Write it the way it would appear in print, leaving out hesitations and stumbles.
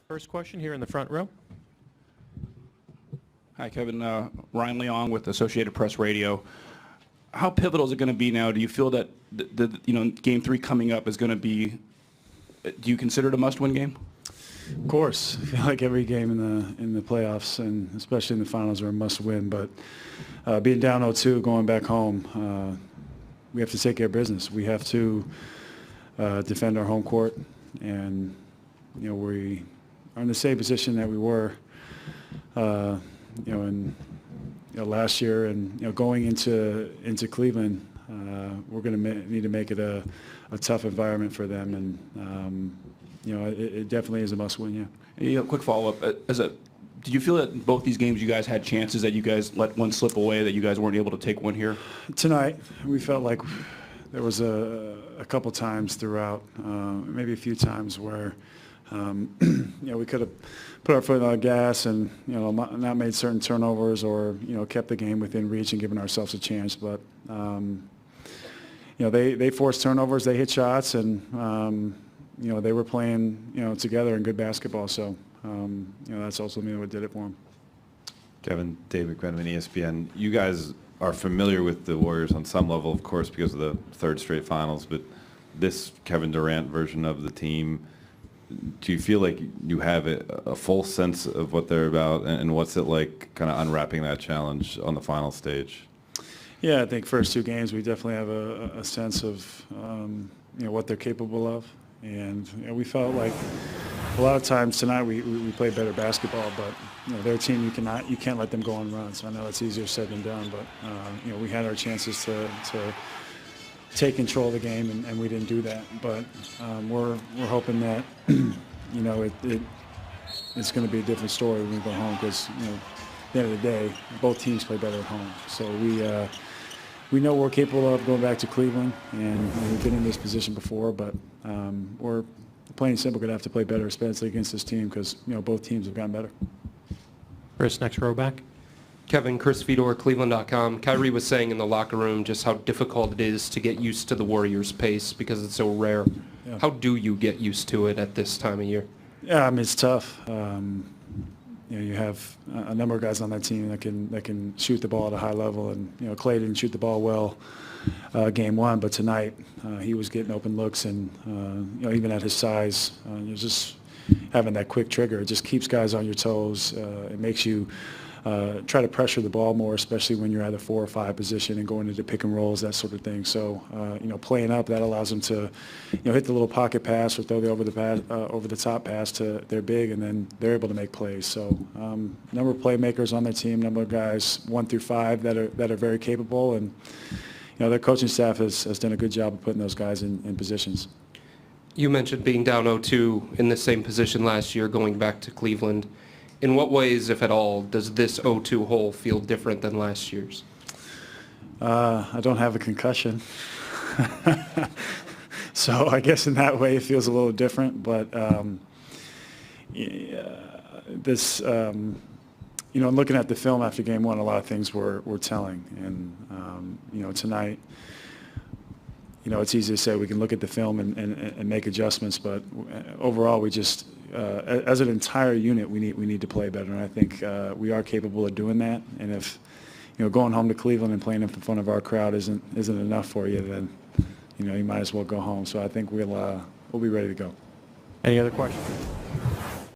First question here in the front row. Hi, Kevin. Ryan Leong with Associated Press Radio. How pivotal is it going to be now? Do you feel that Game 3 coming up is going to be? Do you consider it a must-win game? Of course, I feel like every game in the playoffs and especially in the finals are a must-win. But being down 0-2, going back home, we have to take care of business. We have to defend our home court, and we are in the same position that we were, last year, and going into Cleveland, we're going to need to make it a tough environment for them, and it definitely is a must-win. Yeah. Quick follow-up: did you feel that in both these games you guys had chances that you guys let one slip away, that you guys weren't able to take one here? Tonight, we felt like there was a couple times throughout, maybe a few times where we could have put our foot on the gas and not made certain turnovers, or kept the game within reach and given ourselves a chance. But they forced turnovers, they hit shots, and they were playing together in good basketball. So that's also what did it for them. Kevin, David Quentin, ESPN. You guys are familiar with the Warriors on some level, of course, because of the third straight finals. But this Kevin Durant version of the team, do you feel like you have a full sense of what they're about, and what's it like kind of unwrapping that challenge on the final stage? Yeah, I think first two games we definitely have a sense of what they're capable of, and we felt like a lot of times tonight we played better basketball, but their team you can't let them go on runs. I know it's easier said than done, but we had our chances to take control of the game, and we didn't do that. But we're hoping that it's going to be a different story when we go home, because at the end of the day, both teams play better at home. So we know we're capable of going back to Cleveland, and we've been in this position before. But we're plain and simple going to have to play better, especially against this team, because both teams have gotten better. Chris, next row back. Kevin, Chris Fedor, Cleveland.com. Kyrie was saying in the locker room just how difficult it is to get used to the Warriors' pace because it's so rare. Yeah. How do you get used to it at this time of year? Yeah, I mean, it's tough. You have a number of guys on that team that can shoot the ball at a high level, and Clay didn't shoot the ball well game one, but tonight he was getting open looks, and even at his size, just having that quick trigger, it just keeps guys on your toes. It makes you try to pressure the ball more, especially when you're at a 4 or 5 position and going into pick and rolls, that sort of thing. So, playing up, that allows them to, hit the little pocket pass or throw the over the top pass to their big, and then they're able to make plays. So, number of playmakers on their team, number of guys 1 through 5 that are very capable, and their coaching staff has done a good job of putting those guys in positions. You mentioned being down 0-2 in the same position last year, going back to Cleveland. In what ways, if at all, does this 0-2 hole feel different than last year's? I don't have a concussion. So I guess in that way it feels a little different. But looking at the film after game one, a lot of things were telling. And, tonight, it's easy to say we can look at the film and make adjustments, but overall we just, as an entire unit, we need to play better, and I think we are capable of doing that. And if going home to Cleveland and playing in front of our crowd isn't enough for you, then you might as well go home. So I think we'll be ready to go. Any other questions?